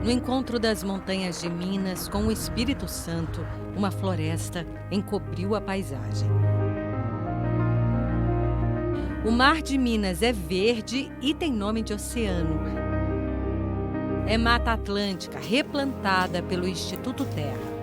No encontro das montanhas de Minas com o Espírito Santo, uma floresta encobriu a paisagem. O mar de Minas é verde e tem nome de oceano. É Mata Atlântica replantada pelo Instituto Terra.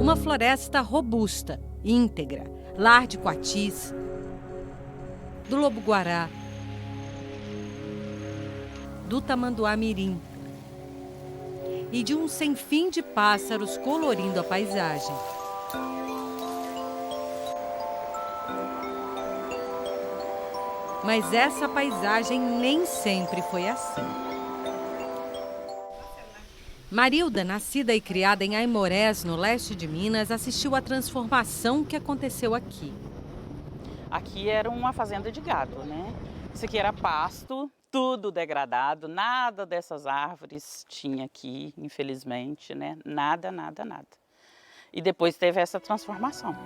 Uma floresta robusta, íntegra, lar de coatis, do lobo-guará, do tamanduá-mirim e de um sem fim de pássaros colorindo a paisagem. Mas essa paisagem nem sempre foi assim. Marilda, nascida e criada em Aimorés, no leste de Minas, assistiu à transformação que aconteceu aqui. Aqui era uma fazenda de gado, né? Isso aqui era pasto, tudo degradado, nada dessas árvores tinha aqui, infelizmente, né? Nada, nada, nada. E depois teve essa transformação.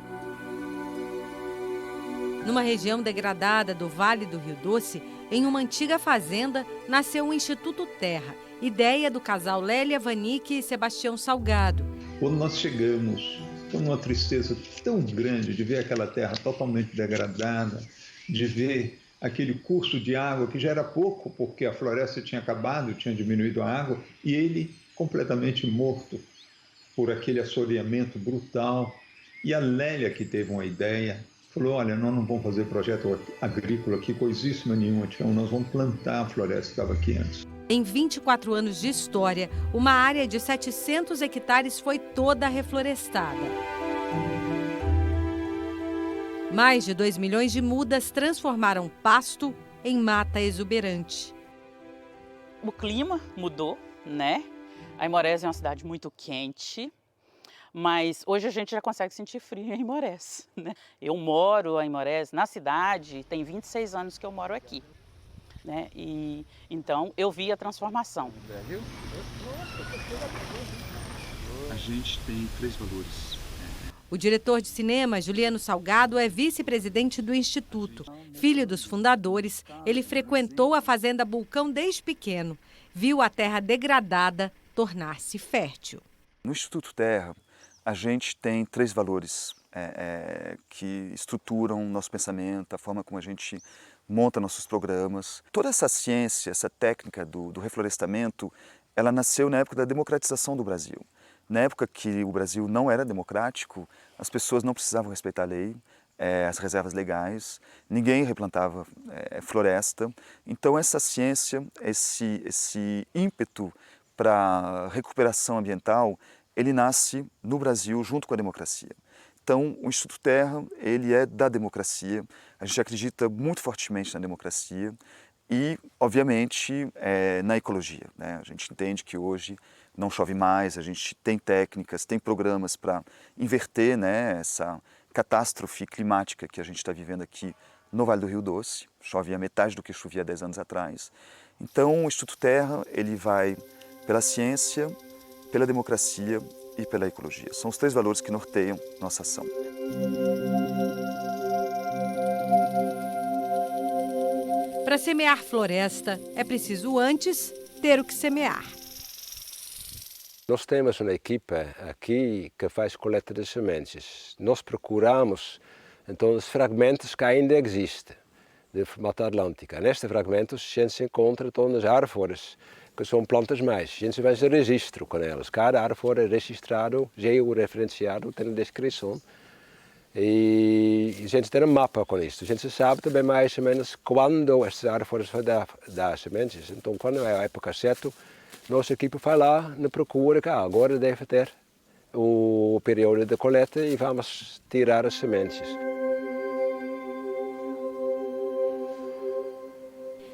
Numa região degradada do Vale do Rio Doce, em uma antiga fazenda, nasceu o Instituto Terra, ideia do casal Lélia Vanik e Sebastião Salgado. Quando nós chegamos, foi uma tristeza tão grande de ver aquela terra totalmente degradada, de ver aquele curso de água que já era pouco, porque a floresta tinha acabado, tinha diminuído a água, e ele completamente morto por aquele assoreamento brutal. E a Lélia, que teve uma ideia, falou, olha, nós não vamos fazer projeto agrícola aqui, coisíssima nenhuma, nós vamos plantar a floresta que estava aqui antes. Em 24 anos de história, uma área de 700 hectares foi toda reflorestada. Mais de 2 milhões de mudas transformaram pasto em mata exuberante. O clima mudou, né? Aimorés é uma cidade muito quente, mas hoje a gente já consegue sentir frio em Aimorés, né? Eu moro em Aimorés, na cidade, tem 26 anos que eu moro aqui. Né? E então eu vi a transformação. A gente tem 3 valores. O diretor de cinema, Juliano Salgado, é vice-presidente do Instituto. Filho dos fundadores, ele frequentou a fazenda Bulcão desde pequeno. Viu a terra degradada tornar-se fértil. No Instituto Terra, a gente tem 3 valores que estruturam nosso pensamento, a forma como a gente monta nossos programas. Toda essa ciência, essa técnica do reflorestamento, ela nasceu na época da democratização do Brasil. Na época que o Brasil não era democrático, as pessoas não precisavam respeitar a lei, as reservas legais, ninguém replantava floresta. Então essa ciência, esse ímpeto para recuperação ambiental, ele nasce no Brasil junto com a democracia. Então, o Instituto Terra, ele é da democracia, a gente acredita muito fortemente na democracia e, obviamente, na ecologia, né? A gente entende que hoje não chove mais, a gente tem técnicas, tem programas para inverter, né, essa catástrofe climática que a gente está vivendo aqui no Vale do Rio Doce, chove a metade do que chovia 10 anos atrás. Então, o Instituto Terra, ele vai pela ciência, pela democracia e pela ecologia. São os 3 valores que norteiam nossa ação. Para semear floresta, é preciso antes ter o que semear. Nós temos uma equipe aqui que faz coleta de sementes. Nós procuramos então os fragmentos que ainda existem de Mata Atlântica. Nestes fragmentos a gente encontra todas as árvores que são plantas mais. A gente faz registro com elas. Cada árvore é registrado, georreferenciado, tem a descrição. E a gente tem um mapa com isso. A gente sabe também mais ou menos quando essas árvores vão dar sementes. Então, quando é a época certa, nossa equipe vai lá e procura que agora deve ter o período de coleta e vamos tirar as sementes.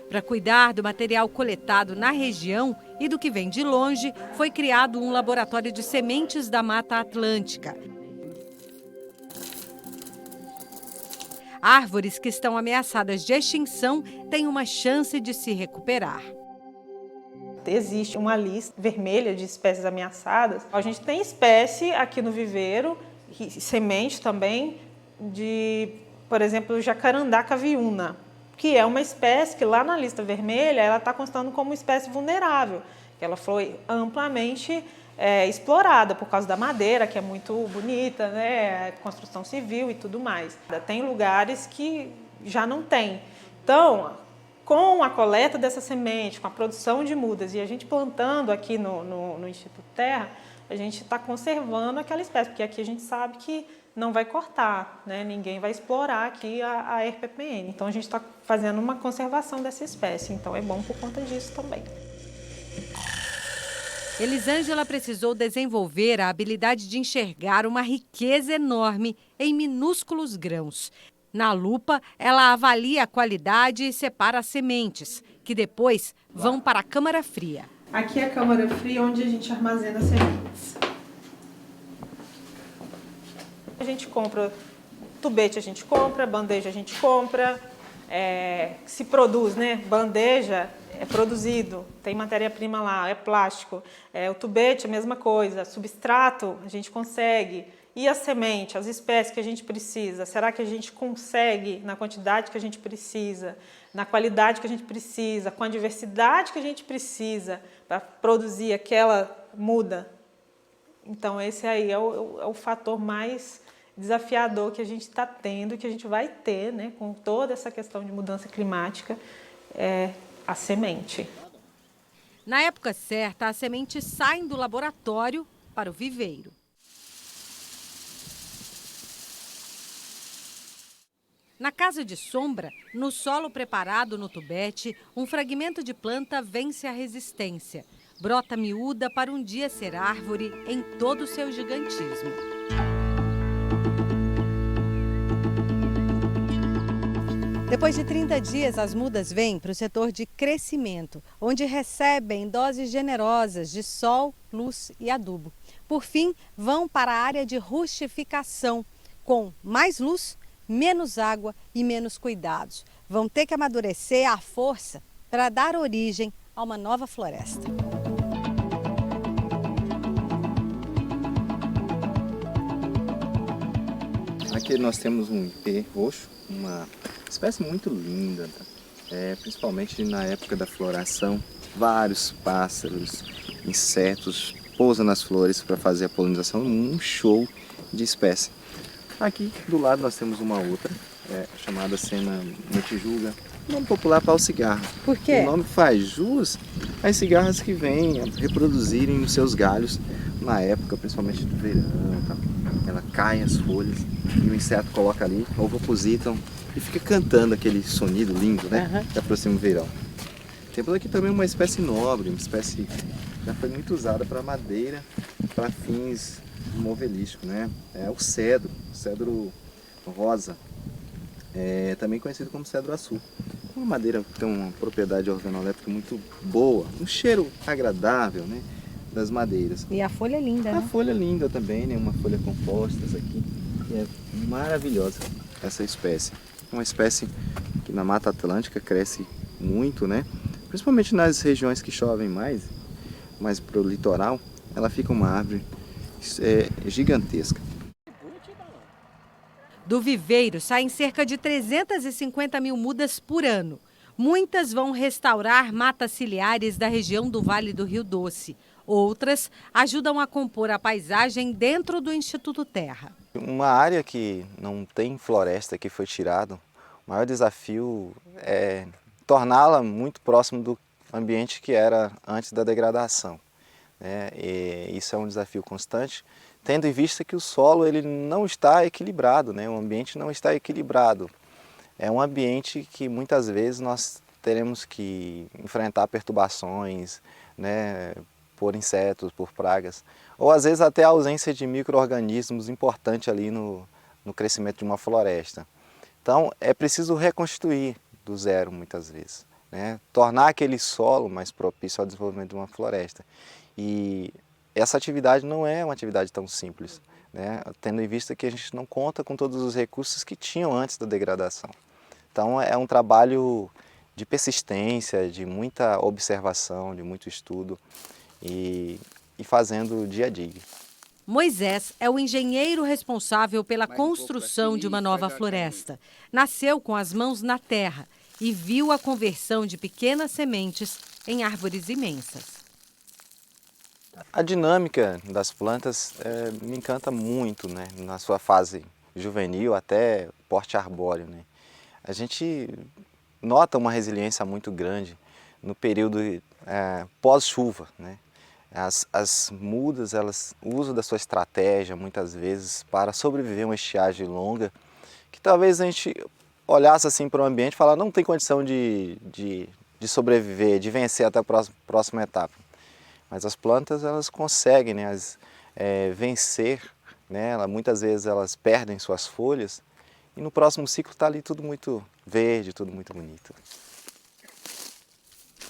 Para cuidar do material coletado na região e do que vem de longe, foi criado um laboratório de sementes da Mata Atlântica. árvores que estão ameaçadas de extinção têm uma chance de se recuperar. Existe uma lista vermelha de espécies ameaçadas. A gente tem espécie aqui no viveiro, semente também, de, por exemplo, jacarandá caviúna, que é uma espécie que lá na lista vermelha ela está constando como espécie vulnerável, que ela foi amplamente explorada por causa da madeira, que é muito bonita, né? Construção civil e tudo mais. Tem lugares que já não tem. Então, com a coleta dessa semente, com a produção de mudas e a gente plantando aqui no Instituto Terra, a gente está conservando aquela espécie, porque aqui a gente sabe que não vai cortar, né? Ninguém vai explorar aqui a RPPN. Então a gente está fazendo uma conservação dessa espécie, então é bom por conta disso também. Elisângela precisou desenvolver a habilidade de enxergar uma riqueza enorme em minúsculos grãos. Na lupa, ela avalia a qualidade e separa as sementes, que depois vão para a câmara fria. Aqui é a câmara fria onde a gente armazena sementes. A gente compra tubete, a gente compra, bandeja a gente compra, se produz, né? Bandeja é produzido, tem matéria-prima lá, é plástico. O tubete é a mesma coisa, substrato a gente consegue. E a semente, as espécies que a gente precisa, será que a gente consegue na quantidade que a gente precisa, na qualidade que a gente precisa, com a diversidade que a gente precisa para produzir aquela muda? Então esse aí é o fator mais desafiador que a gente está tendo, que a gente vai ter, né, com toda essa questão de mudança climática, a semente. Na época certa, as sementes saem do laboratório para o viveiro. Na casa de sombra, no solo preparado no tubete, um fragmento de planta vence a resistência. Brota miúda para um dia ser árvore em todo o seu gigantismo. Depois de 30 dias, as mudas vêm para o setor de crescimento, onde recebem doses generosas de sol, luz e adubo. Por fim, vão para a área de rustificação, com mais luz, menos água e menos cuidados. Vão ter que amadurecer à força para dar origem a uma nova floresta. Aqui nós temos um ipê roxo, uma espécie muito linda, principalmente na época da floração. Vários pássaros, insetos pousam nas flores para fazer a polinização, um show de espécie. Aqui do lado nós temos uma outra, chamada Sena Metijuga, nome popular para o cigarro. Por quê? O nome faz jus às cigarras que vêm reproduzirem nos seus galhos na época, principalmente do verão. Tá? Ela cai as folhas e o inseto coloca ali, ovopositam e fica cantando aquele sonido lindo, né? Que aproxima o verão. Temos aqui também uma espécie nobre, uma espécie que já foi muito usada para madeira, para fins movelístico, né? É o cedro rosa, também conhecido como cedro açul. Uma madeira que tem uma propriedade organolétrica muito boa, um cheiro agradável, né, das madeiras. E a folha é linda, né? A folha é linda também, né? Uma folha composta, essa aqui, que é maravilhosa essa espécie. Uma espécie que na Mata Atlântica cresce muito, né? Principalmente nas regiões que chovem mais para o litoral, ela fica uma árvore gigantesca. Do viveiro saem cerca de 350 mil mudas por ano. Muitas vão restaurar matas ciliares da região do Vale do Rio Doce. Outras ajudam a compor a paisagem dentro do Instituto Terra. Uma área que não tem floresta, que foi tirado, o maior desafio é torná-la muito próximo do ambiente que era antes da degradação. E isso é um desafio constante, tendo em vista que o solo ele não está equilibrado, né? O ambiente não está equilibrado. É um ambiente que muitas vezes nós teremos que enfrentar perturbações, né? Por insetos, por pragas, ou às vezes até a ausência de micro-organismos importante ali no crescimento de uma floresta. Então é preciso reconstituir do zero muitas vezes, né? Tornar aquele solo mais propício ao desenvolvimento de uma floresta. E essa atividade não é uma atividade tão simples. né? Tendo em vista que a gente não conta com todos os recursos que tinham antes da degradação. Então é um trabalho de persistência, de muita observação, de muito estudo e fazendo dia a dia. Moisés é o engenheiro responsável pela construção de uma nova floresta. Nasceu com as mãos na terra e viu a conversão de pequenas sementes em árvores imensas. A dinâmica das plantas me encanta muito, né? Na sua fase juvenil até porte arbóreo, né? A gente nota uma resiliência muito grande no período pós-chuva, né? As mudas, elas usam da sua estratégia muitas vezes para sobreviver a uma estiagem longa, que talvez a gente olhasse assim para o ambiente e falar não tem condição de sobreviver, de vencer até a próxima etapa. Mas as plantas, elas conseguem, né, vencer, né? Muitas vezes elas perdem suas folhas e no próximo ciclo está ali tudo muito verde, tudo muito bonito.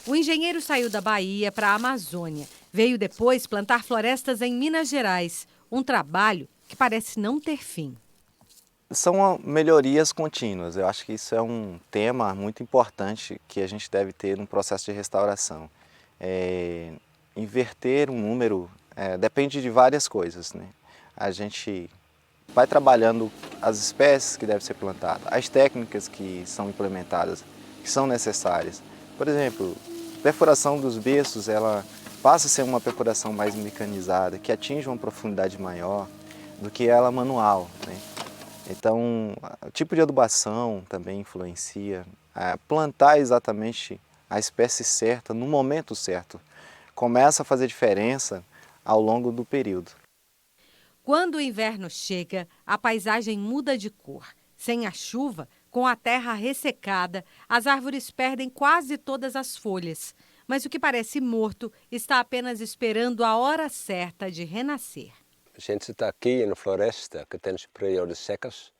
O engenheiro saiu da Bahia para a Amazônia. Veio depois plantar florestas em Minas Gerais. Um trabalho que parece não ter fim. São melhorias contínuas. Eu acho que isso é um tema muito importante que a gente deve ter no processo de restauração. Inverter um número depende de várias coisas, né? A gente vai trabalhando as espécies que devem ser plantadas, as técnicas que são implementadas, que são necessárias. Por exemplo, perfuração dos berços, ela passa a ser uma perfuração mais mecanizada, que atinge uma profundidade maior do que ela manual, né? Então, o tipo de adubação também influencia. Plantar exatamente a espécie certa, no momento certo, começa a fazer diferença ao longo do período. Quando o inverno chega, a paisagem muda de cor. Sem a chuva, com a terra ressecada, as árvores perdem quase todas as folhas. Mas o que parece morto está apenas esperando a hora certa de renascer. A gente está aqui na floresta que tem períodos secos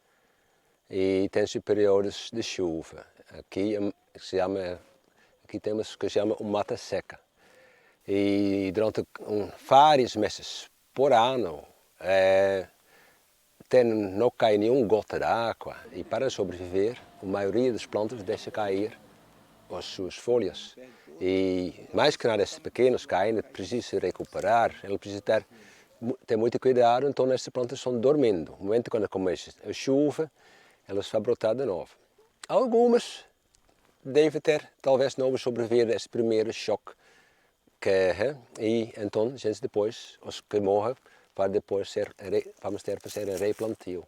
e tem períodos de chuva. Aqui temos o que se chama uma mata seca. E durante vários meses por ano não cai nenhuma gota de água. E para sobreviver, a maioria das plantas deixa cair as suas folhas. E mais que nada, esses pequenos caem, precisa recuperar, ele precisa ter muito cuidado, então essas plantas estão dormindo. No momento quando começa a chuva, elas vão brotar de novo. Algumas devem talvez não sobreviver a esse primeiro choque. E então, a gente depois, os que morrem, vamos ter que fazer replantio.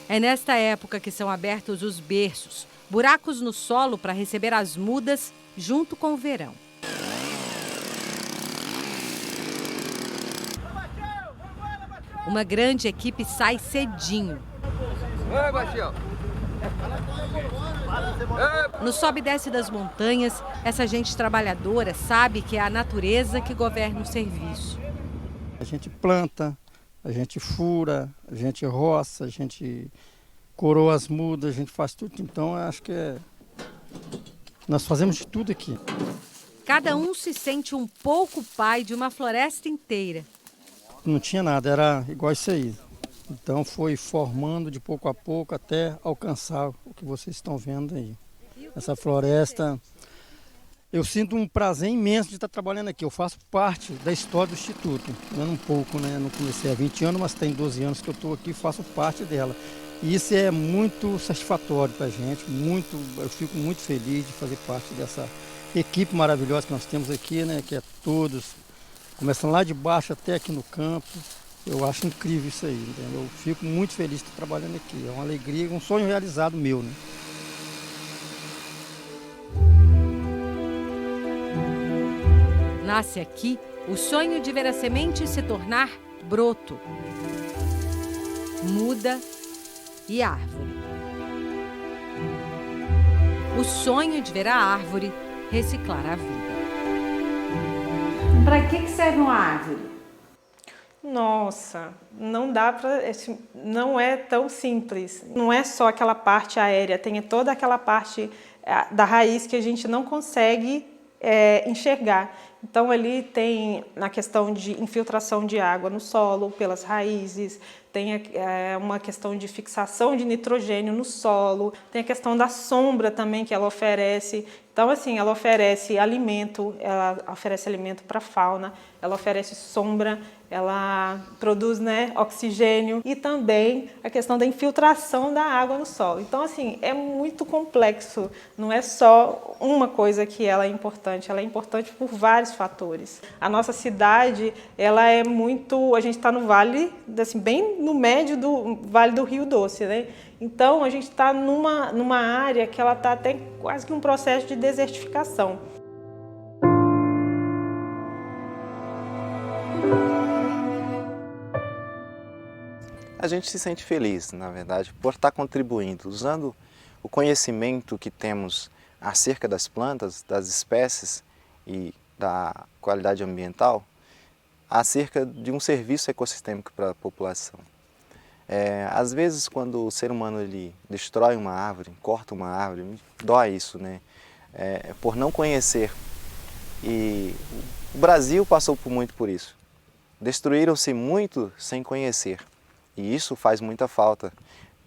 É nesta época que são abertos os berços, buracos no solo para receber as mudas junto com o verão. Uma grande equipe sai cedinho. No sobe e desce das montanhas, essa gente trabalhadora sabe que é a natureza que governa o serviço. A gente planta, a gente fura, a gente roça, a gente coroa as mudas, a gente faz tudo. Então, eu acho que nós fazemos de tudo aqui. Cada um se sente um pouco pai de uma floresta inteira. Não tinha nada, era igual isso aí. Então foi formando de pouco a pouco até alcançar o que vocês estão vendo aí. Essa floresta, eu sinto um prazer imenso de estar trabalhando aqui. Eu faço parte da história do Instituto, um pouco, né? Não comecei há 20 anos, mas tem 12 anos que eu estou aqui e faço parte dela. E isso é muito satisfatório para a gente, eu fico muito feliz de fazer parte dessa equipe maravilhosa que nós temos aqui, né? Que é todos, começando lá de baixo até aqui no campo. Eu acho incrível isso aí, entendeu? Eu fico muito feliz de estar trabalhando aqui. É uma alegria, um sonho realizado meu, né? Nasce aqui o sonho de ver a semente se tornar broto, muda e árvore. O sonho de ver a árvore reciclar a vida. Para que serve uma árvore? Nossa, não dá para, não é tão simples. Não é só aquela parte aérea, tem toda aquela parte da raiz que a gente não consegue enxergar, Então ali tem na questão de infiltração de água no solo pelas raízes, tem uma questão de fixação de nitrogênio no solo, tem a questão da sombra também que ela oferece. Então, assim, ela oferece alimento para a fauna, ela oferece sombra, ela produz, né, oxigênio e também a questão da infiltração da água no solo. Então, assim, é muito complexo, não é só uma coisa que ela é importante por vários fatores. A nossa cidade, ela é muito, a gente está no vale, assim, bem no médio do Vale do Rio Doce, né? Então, a gente está numa área que ela está até quase que um processo de desertificação. A gente se sente feliz, na verdade, por estar contribuindo, usando o conhecimento que temos acerca das plantas, das espécies e da qualidade ambiental, acerca de um serviço ecossistêmico para a população. Às vezes, quando o ser humano ele destrói uma árvore, corta uma árvore, dói isso, né? Por não conhecer. E o Brasil passou muito por isso. Destruíram-se muito sem conhecer. E isso faz muita falta,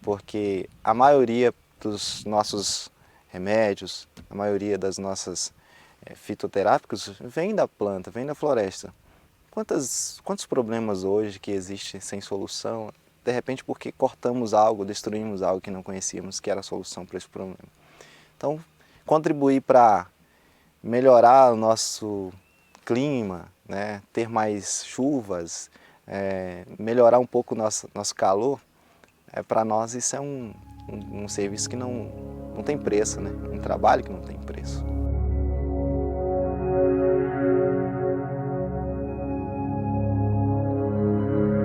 porque a maioria dos nossos remédios, a maioria das nossas fitoterápicos vem da planta, vem da floresta. Quantos problemas hoje que existem sem solução, de repente porque cortamos algo, destruímos algo que não conhecíamos que era a solução para esse problema. Então, contribuir para melhorar o nosso clima, né, ter mais chuvas, melhorar um pouco o nosso calor, para nós isso é um serviço que não tem preço, né? Um trabalho que não tem preço.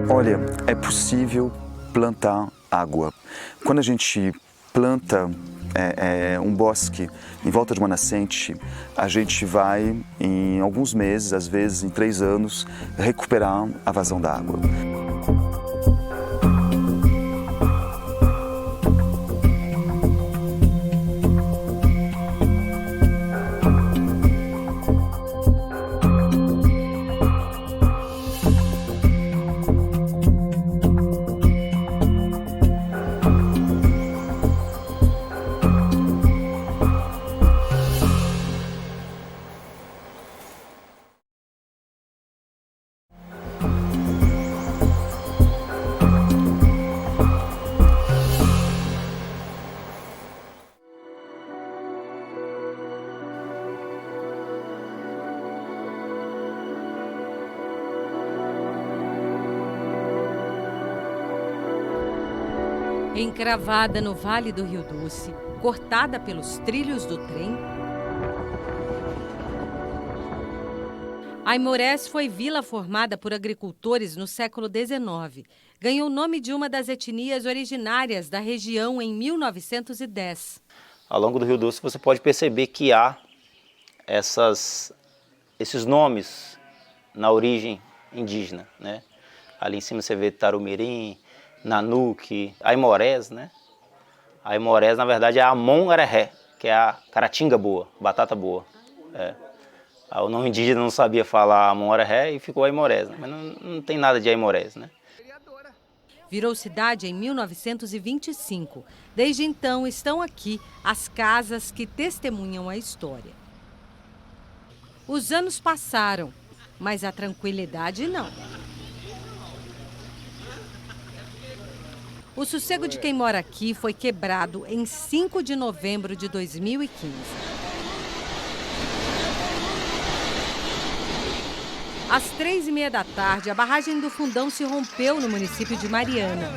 Olha, é possível plantar água. Quando a gente planta um bosque em volta de uma nascente, a gente vai, em alguns meses, às vezes em 3 anos, recuperar a vazão da água. Encravada no Vale do Rio Doce, cortada pelos trilhos do trem, Aimorés foi vila formada por agricultores no século XIX. Ganhou o nome de uma das etnias originárias da região em 1910. Ao longo do Rio Doce você pode perceber que há esses nomes na origem indígena, né? Ali em cima você vê Tarumirim, Nanuque, Aimorés, né? Aimorés, na verdade, é Amon-Arahé, que é a caratinga boa, batata boa. O nome indígena não sabia falar Amon-Arahé e ficou Aimorés, né? Mas não tem nada de Aimorés, né? Virou cidade em 1925. Desde então estão aqui as casas que testemunham a história. Os anos passaram, mas a tranquilidade não. O sossego de quem mora aqui foi quebrado em 5 de novembro de 2015. Às 3h30 da tarde, a barragem do Fundão se rompeu no município de Mariana.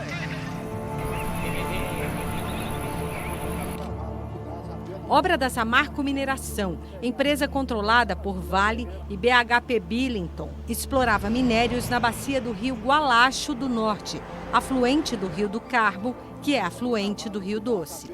Obra da Samarco Mineração, empresa controlada por Vale e BHP Billington, explorava minérios na bacia do rio Gualacho do Norte, afluente do Rio do Carmo, que é afluente do Rio Doce.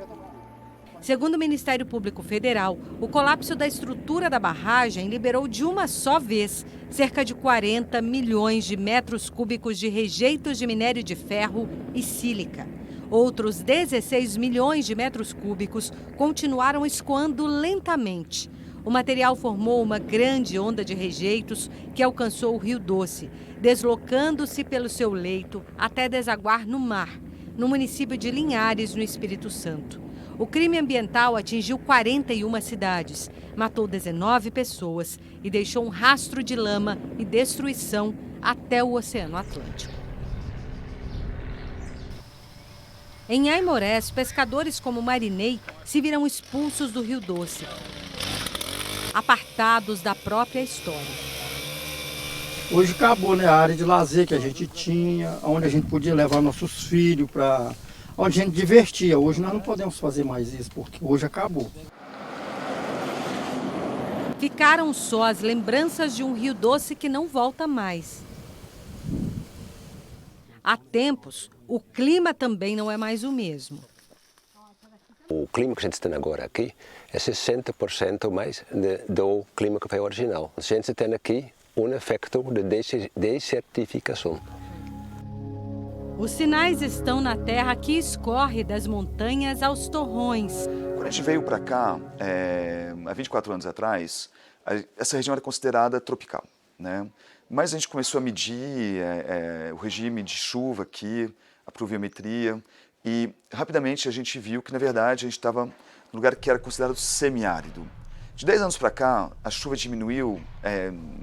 Segundo o Ministério Público Federal, o colapso da estrutura da barragem liberou de uma só vez cerca de 40 milhões de metros cúbicos de rejeitos de minério de ferro e sílica. Outros 16 milhões de metros cúbicos continuaram escoando lentamente. O material formou uma grande onda de rejeitos que alcançou o Rio Doce, deslocando-se pelo seu leito até desaguar no mar, no município de Linhares, no Espírito Santo. O crime ambiental atingiu 41 cidades, matou 19 pessoas e deixou um rastro de lama e destruição até o Oceano Atlântico. Em Aimorés, pescadores como Marinei se viram expulsos do Rio Doce, apartados da própria história. Hoje acabou, né, a área de lazer que a gente tinha, onde a gente podia levar nossos filhos para onde a gente divertia. Hoje nós não podemos fazer mais isso, porque hoje acabou. Ficaram só as lembranças de um Rio Doce que não volta mais. Há tempos, o clima também não é mais o mesmo. O clima que a gente tem agora aqui é 60% mais do clima que foi original. A gente tem aqui um efeito de desertificação. Os sinais estão na terra que escorre das montanhas aos torrões. Quando a gente veio para cá, há 24 anos atrás, essa região era considerada tropical, né? Mas a gente começou a medir o regime de chuva aqui, a pluviometria, e rapidamente a gente viu que, na verdade, a gente estava num lugar que era considerado semiárido. De 10 anos para cá, a chuva diminuiu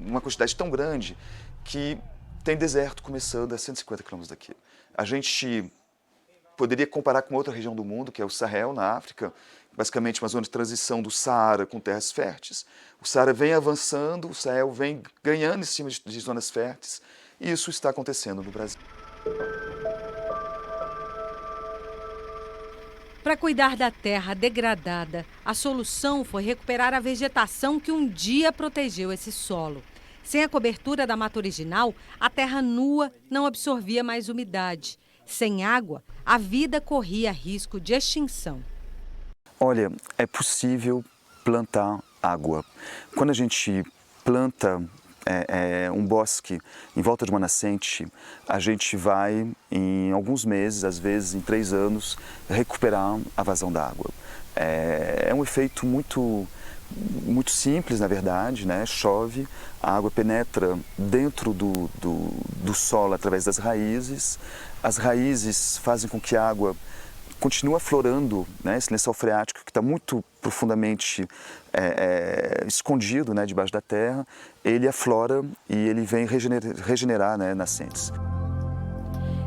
uma quantidade tão grande que tem deserto começando a 150 quilômetros daqui. A gente poderia comparar com outra região do mundo, que é o Sahel, na África, basicamente uma zona de transição do Saara com terras férteis. O Saara vem avançando, o Sahel vem ganhando em cima de zonas férteis, e isso está acontecendo no Brasil. Para cuidar da terra degradada, a solução foi recuperar a vegetação que um dia protegeu esse solo. Sem a cobertura da mata original, a terra nua não absorvia mais umidade. Sem água, a vida corria risco de extinção. Olha, é possível plantar água. Quando a gente planta um bosque em volta de uma nascente, a gente vai, em alguns meses, às vezes em 3 anos, recuperar a vazão da água. É um efeito muito simples, na verdade, né? Chove, a água penetra dentro do solo através das raízes, as raízes fazem com que a água continue aflorando, né? Esse lençol freático que está muito profundamente escondido, né, debaixo da terra, ele aflora e ele vem regenerar, né, nascentes.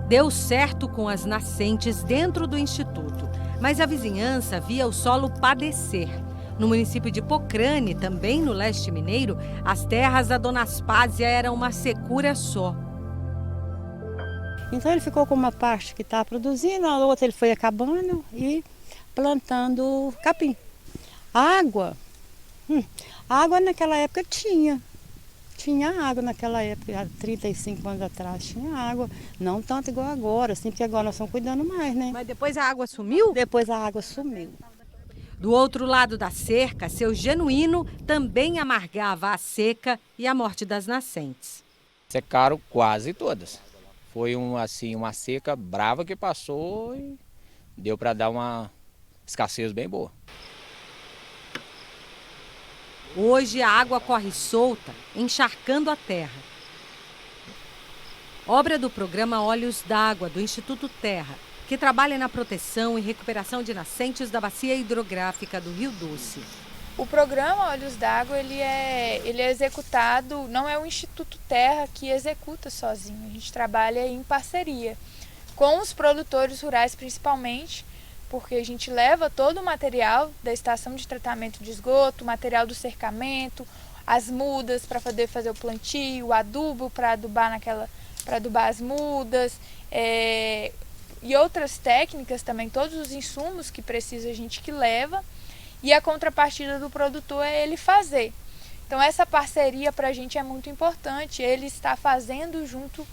Deu certo com as nascentes dentro do Instituto, mas a vizinhança via o solo padecer. No município de Pocrane, também no leste mineiro, as terras da Dona Aspásia eram uma secura só. Então ele ficou com uma parte que estava produzindo, a outra ele foi acabando e plantando capim. Água naquela época tinha água naquela época, há 35 anos atrás tinha água, não tanto igual agora, assim, porque agora nós estamos cuidando mais, né? Mas depois a água sumiu? Depois a água sumiu. Do outro lado da cerca, seu Genuíno também amargava a seca e a morte das nascentes. Secaram quase todas. Foi uma seca brava que passou e deu para dar uma escassez bem boa. Hoje a água corre solta, encharcando a terra. Obra do programa Olhos d'Água, do Instituto Terra, que trabalha na proteção e recuperação de nascentes da bacia hidrográfica do Rio Doce. O programa Olhos d'Água ele é executado, não é o Instituto Terra que executa sozinho, a gente trabalha em parceria com os produtores rurais principalmente, porque a gente leva todo o material da estação de tratamento de esgoto, o material do cercamento, as mudas para poder fazer o plantio, o adubo para adubar as mudas, e outras técnicas também, todos os insumos que precisa a gente que leva, e a contrapartida do produtor é ele fazer. Então essa parceria para a gente é muito importante, ele está fazendo junto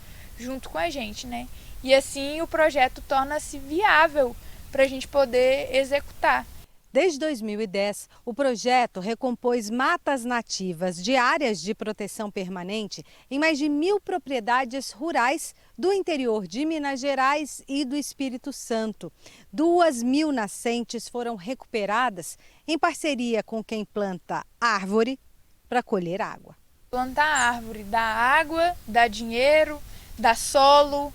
com a gente, né? E assim o projeto torna-se viável para a gente poder executar. Desde 2010, o projeto recompôs matas nativas de áreas de proteção permanente em mais de 1.000 propriedades rurais do interior de Minas Gerais e do Espírito Santo. 2.000 nascentes foram recuperadas em parceria com quem planta árvore para colher água. Plantar árvore dá água, dá dinheiro, dá solo.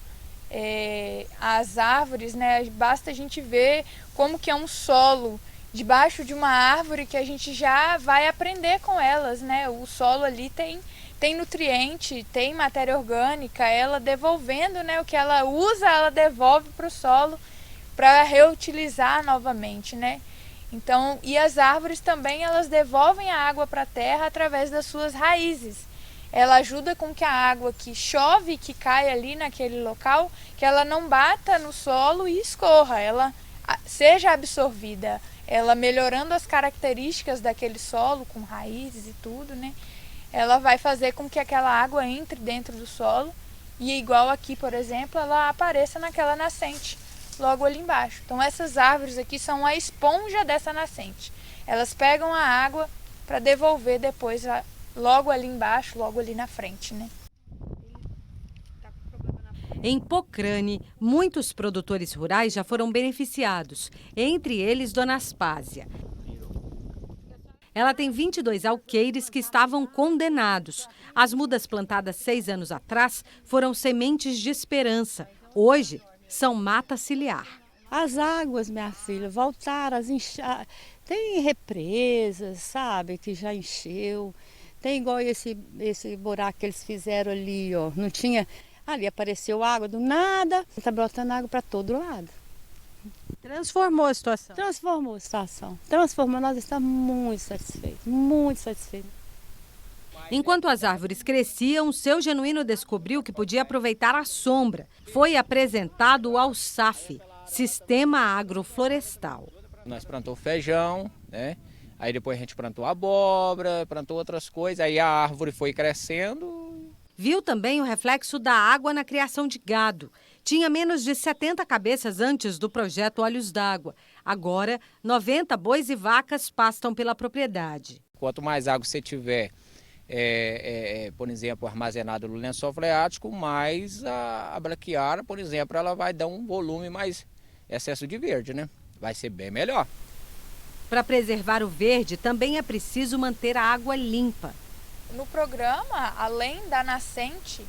As árvores, né, basta a gente ver como que é um solo debaixo de uma árvore que a gente já vai aprender com elas, né? O solo ali tem nutriente, tem matéria orgânica, ela devolvendo, né, o que ela usa, ela devolve para o solo para reutilizar novamente, né? Então, e as árvores também, elas devolvem a água para a terra através das suas raízes. Ela ajuda com que a água que chove, que cai ali naquele local, que ela não bata no solo e escorra, ela seja absorvida, ela melhorando as características daquele solo, com raízes e tudo, né? Ela vai fazer com que aquela água entre dentro do solo e, igual aqui, por exemplo, ela apareça naquela nascente, logo ali embaixo. Então essas árvores aqui são a esponja dessa nascente. Elas pegam a água para devolver depois logo ali embaixo, logo ali na frente, né? Em Pocrane, muitos produtores rurais já foram beneficiados, entre eles Dona Aspásia. Ela tem 22 alqueires que estavam condenados. As mudas plantadas 6 anos atrás foram sementes de esperança. Hoje, são mata ciliar. As águas, minha filha, voltaram a encher. Tem represas, sabe, que já encheu. Tem igual esse buraco que eles fizeram ali, ó. Não tinha... Ali apareceu água do nada, está brotando água para todo lado. Transformou a situação. Transformou a situação. Transformou, nós estamos muito satisfeitos, muito satisfeitos. Enquanto as árvores cresciam, seu Genuíno descobriu que podia aproveitar a sombra. Foi apresentado o ALSAF, Sistema Agroflorestal. Nós plantamos feijão, né? Aí depois a gente plantou abóbora, plantou outras coisas, aí a árvore foi crescendo. Viu também o reflexo da água na criação de gado. Tinha menos de 70 cabeças antes do projeto Olhos d'Água. Agora, 90 bois e vacas pastam pela propriedade. Quanto mais água você tiver, por exemplo, armazenada no lençol freático, mais a braquiária, por exemplo, ela vai dar um volume mais excesso de verde, né? Vai ser bem melhor. Para preservar o verde, também é preciso manter a água limpa. No programa, além da nascente,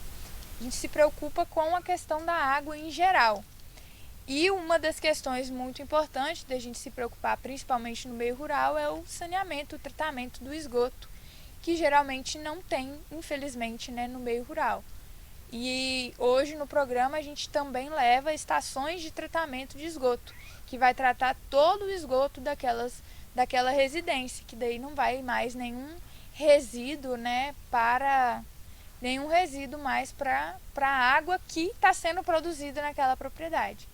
a gente se preocupa com a questão da água em geral. E uma das questões muito importantes da gente se preocupar, principalmente no meio rural, é o saneamento, o tratamento do esgoto, que geralmente não tem, infelizmente, né, no meio rural. E hoje no programa a gente também leva estações de tratamento de esgoto, que vai tratar todo o esgoto daquela residência, que daí não vai mais nenhum resíduo, né, nenhum resíduo mais para a água que está sendo produzida naquela propriedade.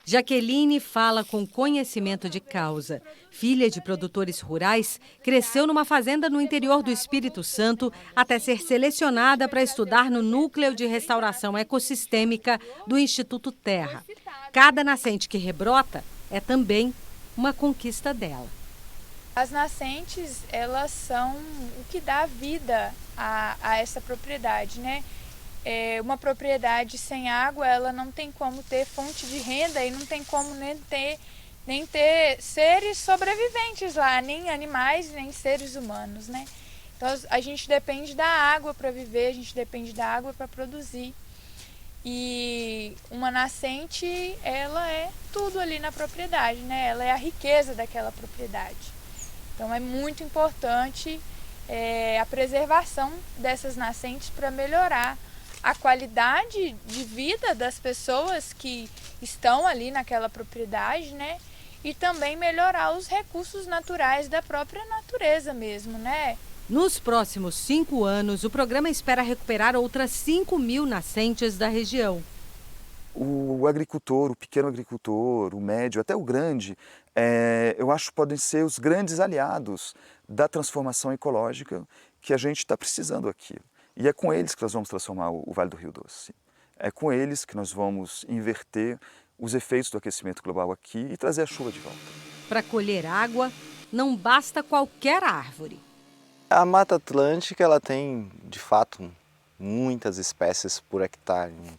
Jaqueline fala com conhecimento de causa. Filha de produtores rurais, cresceu numa fazenda no interior do Espírito Santo até ser selecionada para estudar no Núcleo de Restauração Ecossistêmica do Instituto Terra. Cada nascente que rebrota é também uma conquista dela. As nascentes, elas são o que dá vida a essa propriedade, né? Uma propriedade sem água, ela não tem como ter fonte de renda e não tem como nem ter seres sobreviventes lá, nem animais, nem seres humanos, né? Então a gente depende da água para viver, a gente depende da água para produzir. E uma nascente, ela é tudo ali na propriedade, né? Ela é a riqueza daquela propriedade. Então é muito importante a preservação dessas nascentes para melhorar a qualidade de vida das pessoas que estão ali naquela propriedade, né? E também melhorar os recursos naturais da própria natureza mesmo, né? Nos próximos 5 anos, o programa espera recuperar outras 5.000 nascentes da região. O agricultor, o pequeno agricultor, o médio, até o grande, eu acho que podem ser os grandes aliados da transformação ecológica que a gente está precisando aqui. E é com eles que nós vamos transformar o Vale do Rio Doce. É com eles que nós vamos inverter os efeitos do aquecimento global aqui e trazer a chuva de volta. Para colher água, não basta qualquer árvore. A Mata Atlântica ela tem, de fato, muitas espécies por hectare, né?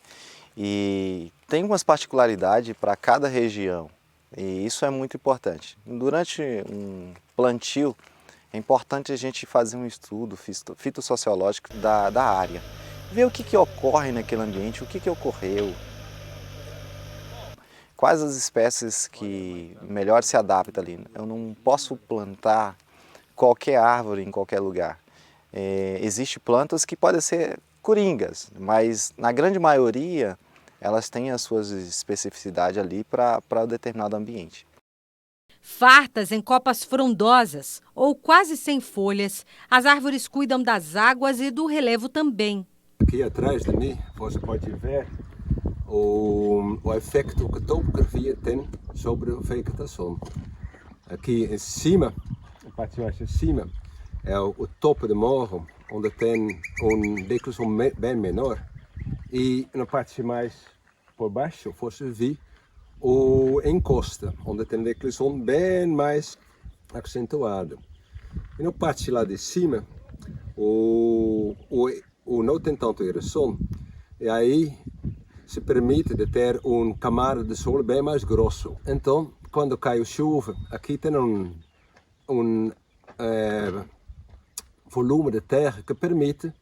E tem umas particularidades para cada região, e isso é muito importante. Durante um plantio, é importante a gente fazer um estudo fitossociológico da área, ver o que ocorre naquele ambiente, o que ocorreu, quais as espécies que melhor se adaptam ali. Eu não posso plantar qualquer árvore em qualquer lugar. Existem plantas que podem ser coringas, mas na grande maioria elas têm as suas especificidades ali para determinado ambiente. Fartas em copas frondosas ou quase sem folhas, as árvores cuidam das águas e do relevo também. Aqui atrás de mim você pode ver o efeito que a topografia tem sobre a vegetação. Aqui em cima, a parte mais em cima, é o topo do morro, onde tem uma declinação bem menor. E na parte mais por baixo, você vê o encosta, onde tem declinação bem mais acentuada. E na parte lá de cima, não tem tanto erosão, e aí se permite de ter uma camada de solo bem mais grosso. Então, quando cai a chuva, aqui tem um volume de terra que permite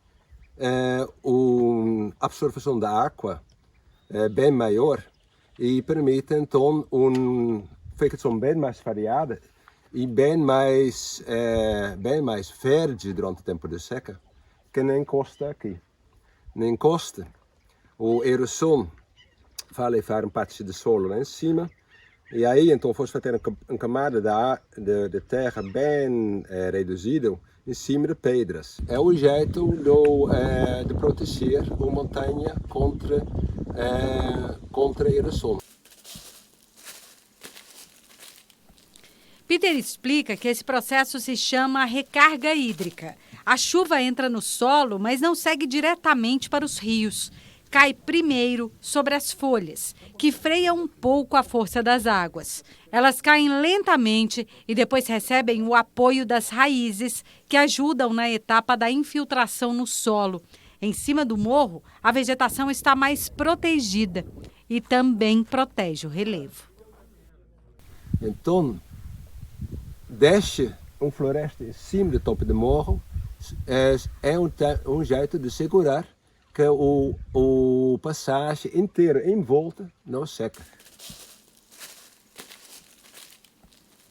uma absorção da água bem maior e permite então uma vegetação bem mais variada e bem mais verde durante o tempo de seca que na encosta aqui. Na encosta, a erosão vai parte de solo lá em cima e aí então você vai ter uma camada de terra bem reduzida em cima de pedras. É o jeito de proteger a montanha contra a erosão. Peter explica que esse processo se chama recarga hídrica. A chuva entra no solo, mas não segue diretamente para os rios. Cai primeiro sobre as folhas, que freiam um pouco a força das águas. Elas caem lentamente e depois recebem o apoio das raízes, que ajudam na etapa da infiltração no solo. Em cima do morro, a vegetação está mais protegida e também protege o relevo. Então, deixa uma floresta em cima do topo do morro é um jeito de segurar que o passagem inteira em volta não seca.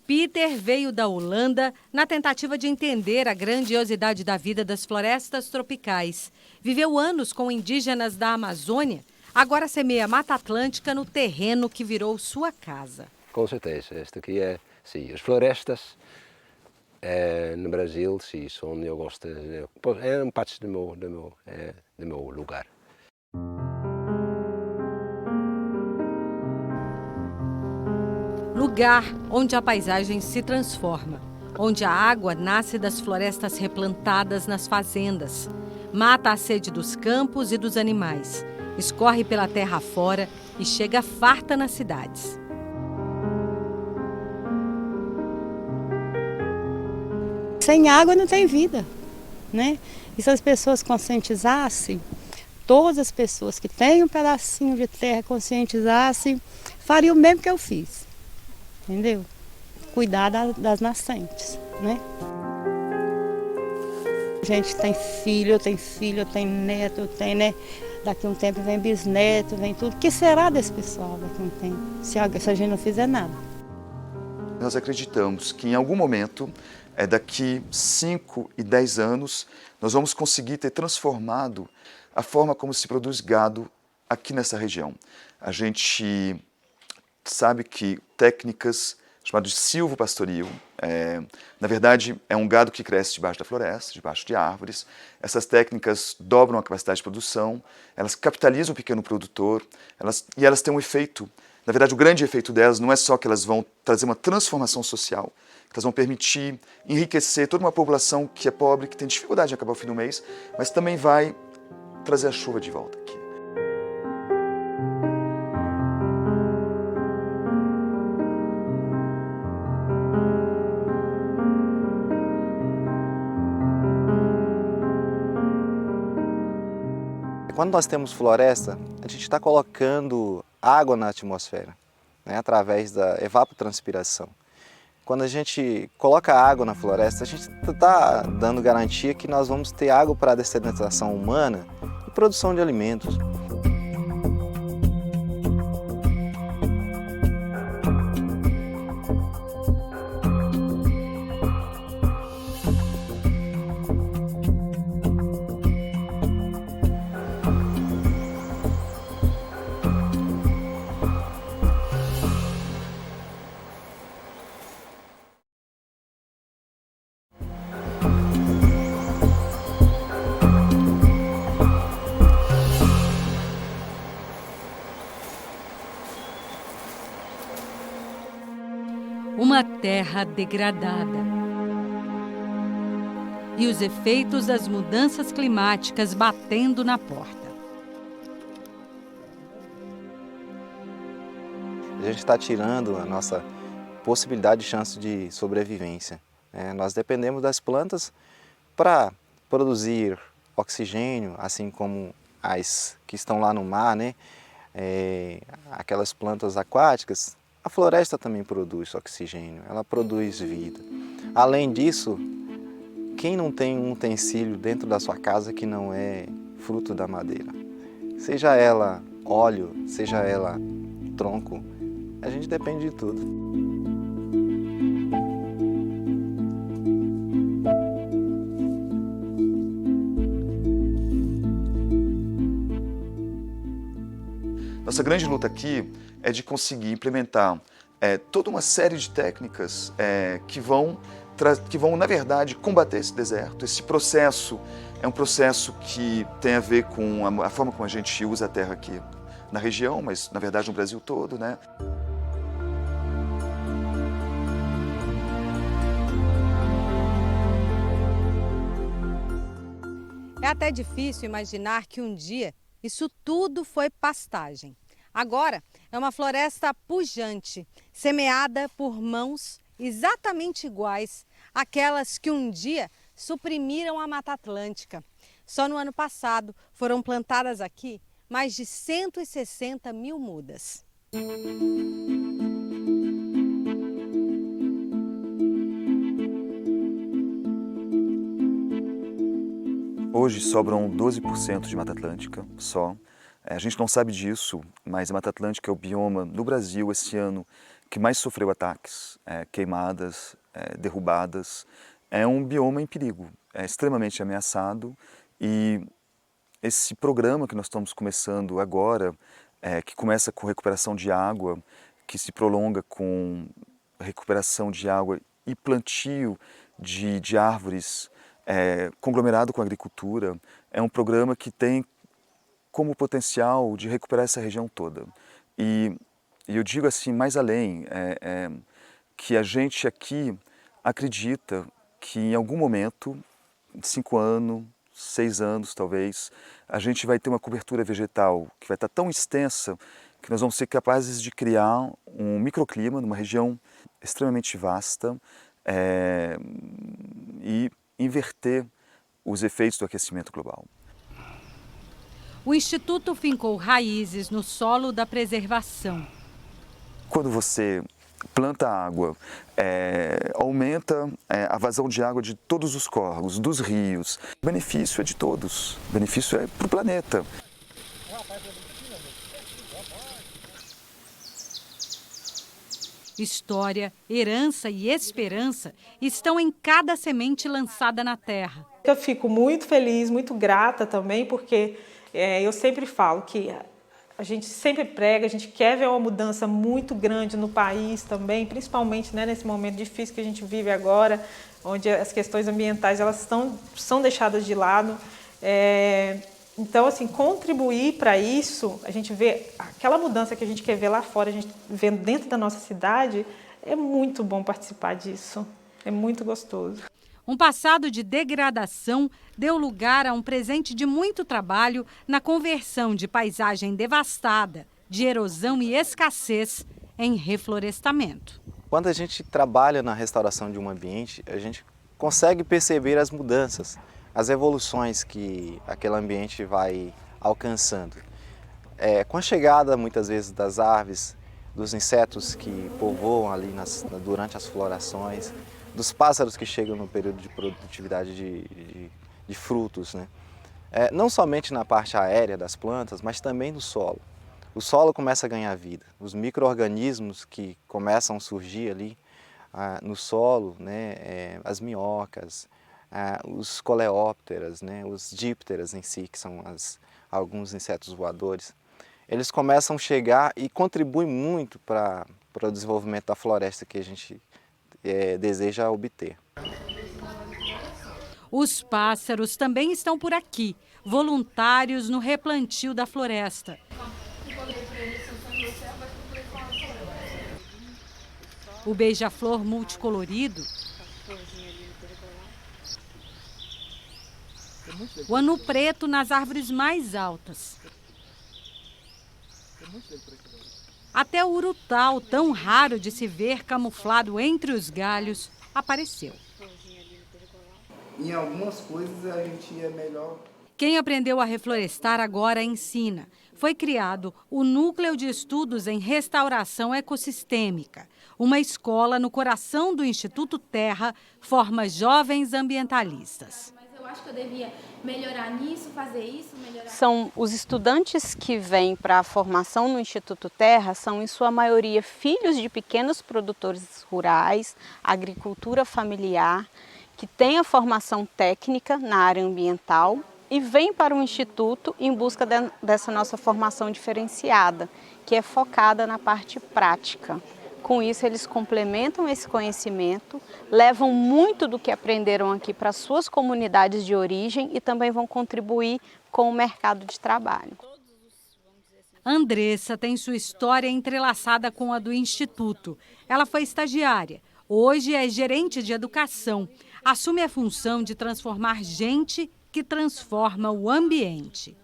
Peter veio da Holanda na tentativa de entender a grandiosidade da vida das florestas tropicais. Viveu anos com indígenas da Amazônia, agora semeia Mata Atlântica no terreno que virou sua casa. Com certeza, esta aqui sim, as florestas no Brasil, sim, são, eu gosto, é uma parte do meu lugar. Lugar onde a paisagem se transforma, onde a água nasce das florestas replantadas nas fazendas, mata a sede dos campos e dos animais, escorre pela terra fora e chega farta nas cidades. Sem água não tem vida, né? E se as pessoas conscientizassem, todas as pessoas que têm um pedacinho de terra conscientizassem, fariam o mesmo que eu fiz, entendeu? Cuidar das nascentes, né? A gente tem filho, eu tenho neto, né? Daqui a um tempo vem bisneto, vem tudo. O que será desse pessoal daqui a um tempo, se a gente não fizer nada? Nós acreditamos que em algum momento, daqui 5 e 10 anos, nós vamos conseguir ter transformado a forma como se produz gado aqui nessa região. A gente sabe que técnicas chamadas de silvopastoril, na verdade é um gado que cresce debaixo da floresta, debaixo de árvores. Essas técnicas dobram a capacidade de produção, elas capitalizam o pequeno produtor, e elas têm um efeito. Na verdade, o grande efeito delas não é só que elas vão trazer uma transformação social, que elas vão permitir enriquecer toda uma população que é pobre, que tem dificuldade de acabar o fim do mês, mas também vai trazer a chuva de volta aqui. Quando nós temos floresta, a gente está colocando água na atmosfera, né, através da evapotranspiração. Quando a gente coloca água na floresta, a gente está dando garantia que nós vamos ter água para a dessalinização humana e produção de alimentos. Uma terra degradada. E os efeitos das mudanças climáticas batendo na porta. A gente está tirando a nossa possibilidade de chance de sobrevivência. Nós dependemos das plantas para produzir oxigênio, assim como as que estão lá no mar, né? Aquelas plantas aquáticas. A floresta também produz oxigênio, ela produz vida. Além disso, quem não tem um utensílio dentro da sua casa que não é fruto da madeira? Seja ela óleo, seja ela tronco, a gente depende de tudo. Nossa grande luta aqui é de conseguir implementar toda uma série de técnicas que vão, na verdade, combater esse deserto. Esse processo é um processo que tem a ver com a forma como a gente usa a terra aqui na região, mas, na verdade, no Brasil todo, né? É até difícil imaginar que um dia isso tudo foi pastagem. Agora é uma floresta pujante, semeada por mãos exatamente iguais àquelas que um dia suprimiram a Mata Atlântica. Só no ano passado foram plantadas aqui mais de 160 mil mudas. Hoje sobram 12% de Mata Atlântica só. A gente não sabe disso, mas a Mata Atlântica é o bioma no Brasil esse ano que mais sofreu ataques, queimadas, derrubadas. É um bioma em perigo, é extremamente ameaçado e esse programa que nós estamos começando agora, que começa com recuperação de água, que se prolonga com recuperação de água e plantio de árvores, conglomerado com a agricultura, é um programa que tem como potencial de recuperar essa região toda. E eu digo assim, mais além, que a gente aqui acredita que em algum momento, 5 anos, 6 anos talvez, a gente vai ter uma cobertura vegetal que vai estar tão extensa que nós vamos ser capazes de criar um microclima numa região extremamente vasta e inverter os efeitos do aquecimento global. O Instituto fincou raízes no solo da preservação. Quando você planta água, aumenta a vazão de água de todos os córregos, dos rios. O benefício é de todos, o benefício é para o planeta. História, herança e esperança estão em cada semente lançada na terra. Eu fico muito feliz, muito grata também, porque eu sempre falo que a gente sempre prega, a gente quer ver uma mudança muito grande no país também, principalmente, né, nesse momento difícil que a gente vive agora, onde as questões ambientais elas são deixadas de lado. Então, assim, contribuir para isso, a gente vê aquela mudança que a gente quer ver lá fora, a gente vê dentro da nossa cidade, é muito bom participar disso, é muito gostoso. Um passado de degradação deu lugar a um presente de muito trabalho na conversão de paisagem devastada, de erosão e escassez em reflorestamento. Quando a gente trabalha na restauração de um ambiente, a gente consegue perceber as mudanças, as evoluções que aquele ambiente vai alcançando. Com a chegada, muitas vezes, das aves, dos insetos que povoam ali durante as florações, dos pássaros que chegam no período de produtividade de frutos, né? Não somente na parte aérea das plantas, mas também no solo. O solo começa a ganhar vida, os micro-organismos que começam a surgir ali no solo, né? As minhocas, os coleópteras, né? Os dípteras em si, que são alguns insetos voadores, eles começam a chegar e contribuem muito para o desenvolvimento da floresta que a gente deseja obter. Os pássaros também estão por aqui, voluntários no replantio da floresta. O beija-flor multicolorido, o anu preto nas árvores mais altas. Até o urutau, tão raro de se ver camuflado entre os galhos, apareceu. Em algumas coisas a gente é melhor. Quem aprendeu a reflorestar agora ensina. Foi criado o Núcleo de Estudos em Restauração Ecossistêmica. Uma escola no coração do Instituto Terra forma jovens ambientalistas. Eu acho que eu devia melhorar nisso, fazer isso, melhorar... São os estudantes que vêm para a formação no Instituto Terra, são em sua maioria filhos de pequenos produtores rurais, agricultura familiar, que têm a formação técnica na área ambiental e vêm para o Instituto em busca dessa nossa formação diferenciada, que é focada na parte prática. Com isso, eles complementam esse conhecimento, levam muito do que aprenderam aqui para suas comunidades de origem e também vão contribuir com o mercado de trabalho. Andressa tem sua história entrelaçada com a do Instituto. Ela foi estagiária, hoje é gerente de educação. Assume a função de transformar gente que transforma o ambiente.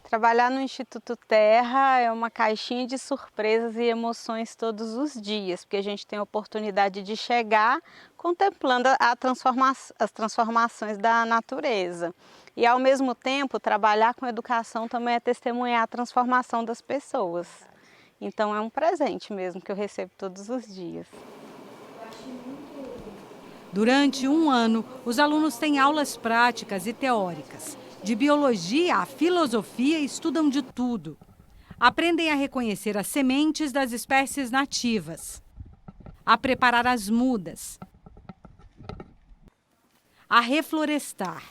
Trabalhar no Instituto Terra é uma caixinha de surpresas e emoções todos os dias, porque a gente tem a oportunidade de chegar contemplando as transformações da natureza. E, ao mesmo tempo, trabalhar com educação também é testemunhar a transformação das pessoas. Então, é um presente mesmo que eu recebo todos os dias. Durante um ano, os alunos têm aulas práticas e teóricas. De biologia à filosofia, estudam de tudo. Aprendem a reconhecer as sementes das espécies nativas, a preparar as mudas, a reflorestar.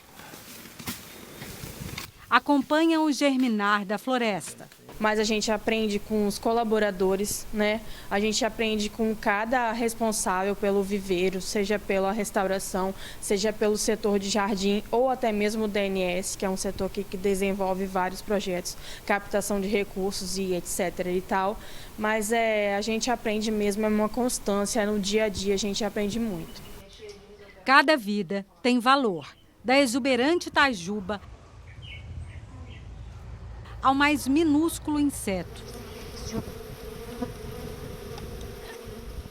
Acompanham o germinar da floresta. Mas a gente aprende com os colaboradores, né? A gente aprende com cada responsável pelo viveiro, seja pela restauração, seja pelo setor de jardim ou até mesmo o DNS, que é um setor que desenvolve vários projetos, captação de recursos e etc. e tal. Mas a gente aprende mesmo, é uma constância, no dia a dia a gente aprende muito. Cada vida tem valor. Da exuberante tajuba ao mais minúsculo inseto.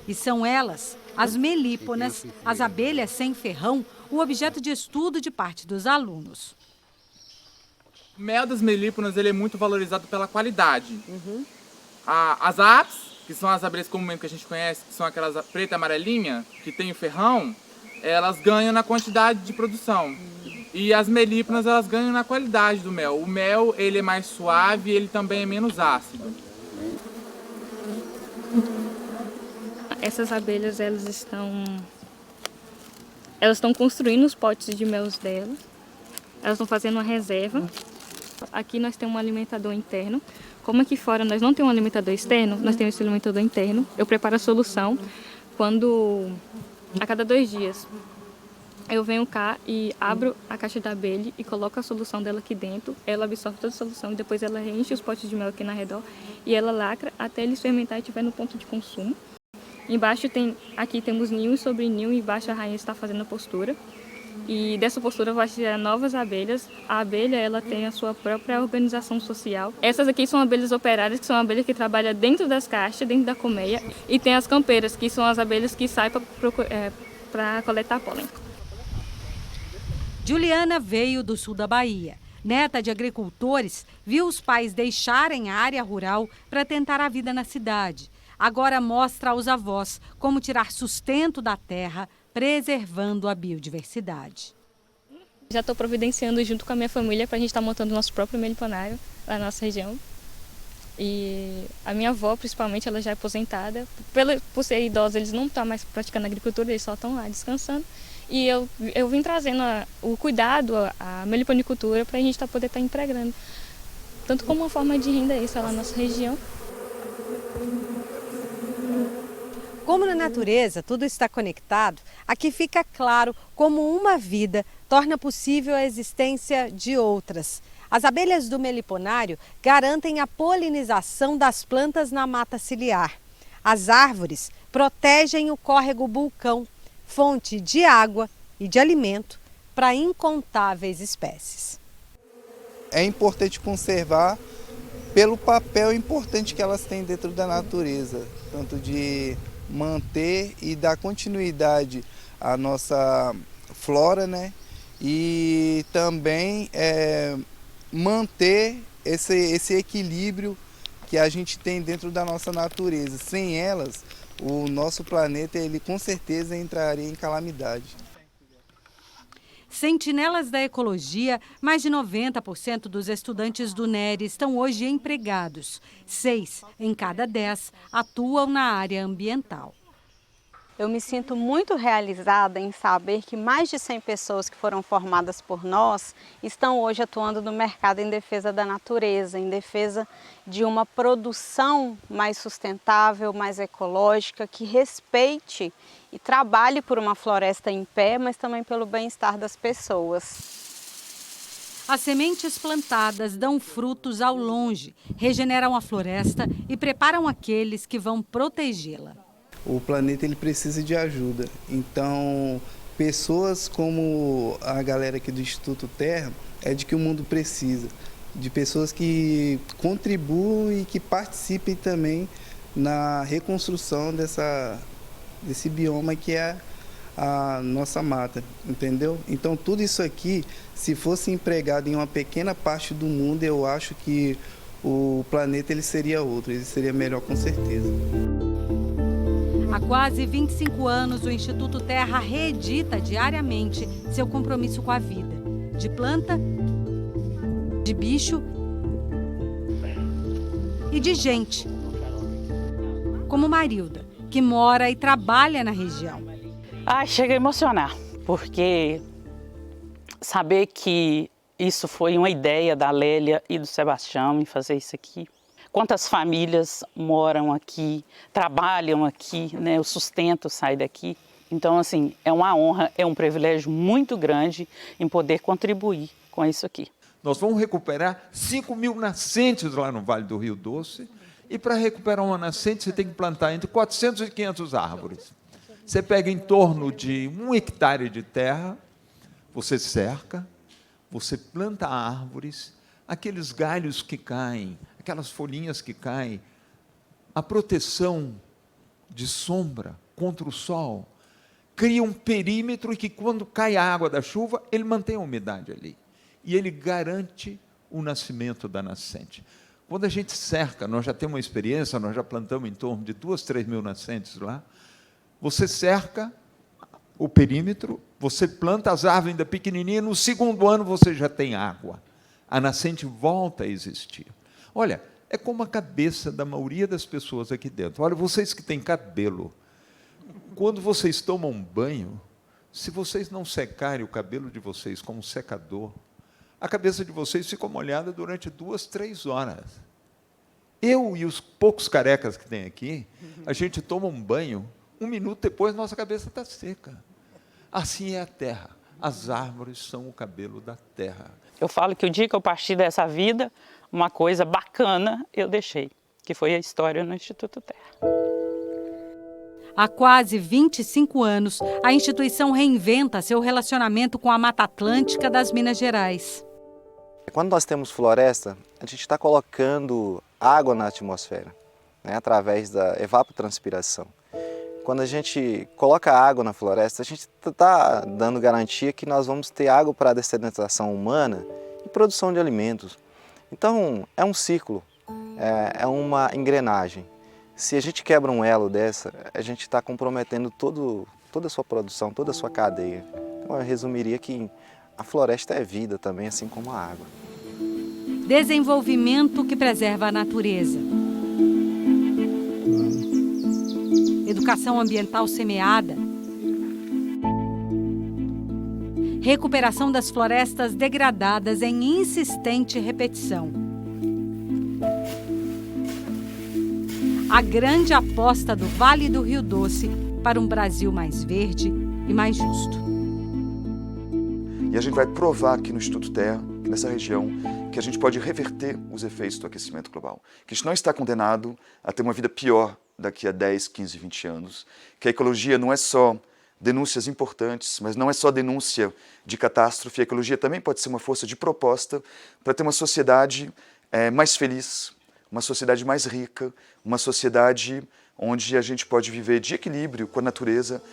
E são elas, as melíponas, as abelhas sem ferrão, o objeto de estudo de parte dos alunos. O mel das melíponas ele é muito valorizado pela qualidade. As apis, que são as abelhas comumente que a gente conhece, que são aquelas preta e amarelinha, que tem o ferrão, elas ganham na quantidade de produção. E as melíponas, elas ganham na qualidade do mel. O mel, ele é mais suave e ele também é menos ácido. Essas abelhas, elas estão construindo os potes de mel delas. Elas estão fazendo uma reserva. Aqui nós temos um alimentador interno. Como aqui fora nós não temos um alimentador externo, nós temos esse alimentador interno. Eu preparo a solução a cada 2 dias. Eu venho cá e abro a caixa da abelha e coloco a solução dela aqui dentro. Ela absorve toda a solução e depois ela enche os potes de mel aqui na redor e ela lacra até ele fermentar e estiver no ponto de consumo. Embaixo aqui temos ninho e sobre ninho, e embaixo a rainha está fazendo a postura. E dessa postura vai gerar novas abelhas. A abelha ela tem a sua própria organização social. Essas aqui são abelhas operárias, que são abelhas que trabalham dentro das caixas, dentro da colmeia. E tem as campeiras, que são as abelhas que saem para coletar pólen. Juliana veio do sul da Bahia. Neta de agricultores, viu os pais deixarem a área rural para tentar a vida na cidade. Agora mostra aos avós como tirar sustento da terra, preservando a biodiversidade. Já estou providenciando junto com a minha família para a gente estar montando nosso próprio meliponário lá na nossa região. E a minha avó, principalmente, ela já é aposentada. Por ser idosa, eles não estão mais praticando agricultura, eles só estão lá descansando. E eu vim trazendo o cuidado, a meliponicultura, para a gente poder estar empregando. Tanto como uma forma de renda extra lá na nossa região. Como na natureza tudo está conectado, aqui fica claro como uma vida torna possível a existência de outras. As abelhas do meliponário garantem a polinização das plantas na mata ciliar. As árvores protegem o córrego Bulcão, fonte de água e de alimento para incontáveis espécies. É importante conservar pelo papel importante que elas têm dentro da natureza, tanto de manter e dar continuidade à nossa flora, né? E também manter esse equilíbrio que a gente tem dentro da nossa natureza. Sem elas, o nosso planeta ele com certeza entraria em calamidade. Sentinelas da ecologia, mais de 90% dos estudantes do NER estão hoje empregados. 6 em cada 10 atuam na área ambiental. Eu me sinto muito realizada em saber que mais de 100 pessoas que foram formadas por nós estão hoje atuando no mercado em defesa da natureza, em defesa de uma produção mais sustentável, mais ecológica, que respeite e trabalhe por uma floresta em pé, mas também pelo bem-estar das pessoas. As sementes plantadas dão frutos ao longe, regeneram a floresta e preparam aqueles que vão protegê-la. O planeta ele precisa de ajuda, então pessoas como a galera aqui do Instituto Terra é de que o mundo precisa, de pessoas que contribuem e que participem também na reconstrução desse bioma que é a nossa mata, entendeu? Então tudo isso aqui, se fosse empregado em uma pequena parte do mundo, eu acho que o planeta ele seria outro, ele seria melhor com certeza. Há quase 25 anos, o Instituto Terra reedita diariamente seu compromisso com a vida, de planta, de bicho e de gente, como Marilda, que mora e trabalha na região. Chega a emocionar, porque saber que isso foi uma ideia da Lélia e do Sebastião em fazer isso aqui. Quantas famílias moram aqui, trabalham aqui, né? O sustento sai daqui. Então, assim, é uma honra, é um privilégio muito grande em poder contribuir com isso aqui. Nós vamos recuperar 5.000 nascentes lá no Vale do Rio Doce. E para recuperar uma nascente, você tem que plantar entre 400 e 500 árvores. Você pega em torno de 1 hectare de terra, você cerca, você planta árvores, aqueles galhos que caem, aquelas folhinhas que caem, a proteção de sombra contra o sol, cria um perímetro que quando cai a água da chuva, ele mantém a umidade ali. E ele garante o nascimento da nascente. Quando a gente cerca, nós já temos uma experiência, nós já plantamos em torno de 2.000 a 3.000 nascentes lá, você cerca o perímetro, você planta as árvores ainda pequenininhas, no segundo ano você já tem água. A nascente volta a existir. Olha, é como a cabeça da maioria das pessoas aqui dentro. Olha, vocês que têm cabelo, quando vocês tomam banho, se vocês não secarem o cabelo de vocês com um secador, a cabeça de vocês fica molhada durante 2, 3 horas. Eu e os poucos carecas que tem aqui, a gente toma um banho, 1 minuto depois nossa cabeça está seca. Assim é a terra. As árvores são o cabelo da terra. Eu falo que o dia que eu parti dessa vida, uma coisa bacana eu deixei, que foi a história no Instituto Terra. Há quase 25 anos, a instituição reinventa seu relacionamento com a Mata Atlântica das Minas Gerais. Quando nós temos floresta, a gente está colocando água na atmosfera, né, através da evapotranspiração. Quando a gente coloca água na floresta, a gente está dando garantia que nós vamos ter água para a dessalinização humana e produção de alimentos. Então, é um ciclo, é uma engrenagem. Se a gente quebra um elo dessa, a gente está comprometendo toda a sua produção, toda a sua cadeia. Então, eu resumiria que a floresta é vida também, assim como a água. Desenvolvimento que preserva a natureza. Educação ambiental semeada. Recuperação das florestas degradadas em insistente repetição. A grande aposta do Vale do Rio Doce para um Brasil mais verde e mais justo. E a gente vai provar aqui no Instituto Terra, aqui nessa região, que a gente pode reverter os efeitos do aquecimento global. Que a gente não está condenado a ter uma vida pior daqui a 10, 15, 20 anos. Que a ecologia não é só denúncias importantes, mas não é só denúncia de catástrofe. A ecologia também pode ser uma força de proposta para ter uma sociedade mais feliz, uma sociedade mais rica, uma sociedade onde a gente pode viver de equilíbrio com a natureza,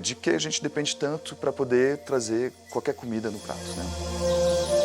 de que a gente depende tanto para poder trazer qualquer comida no prato, né?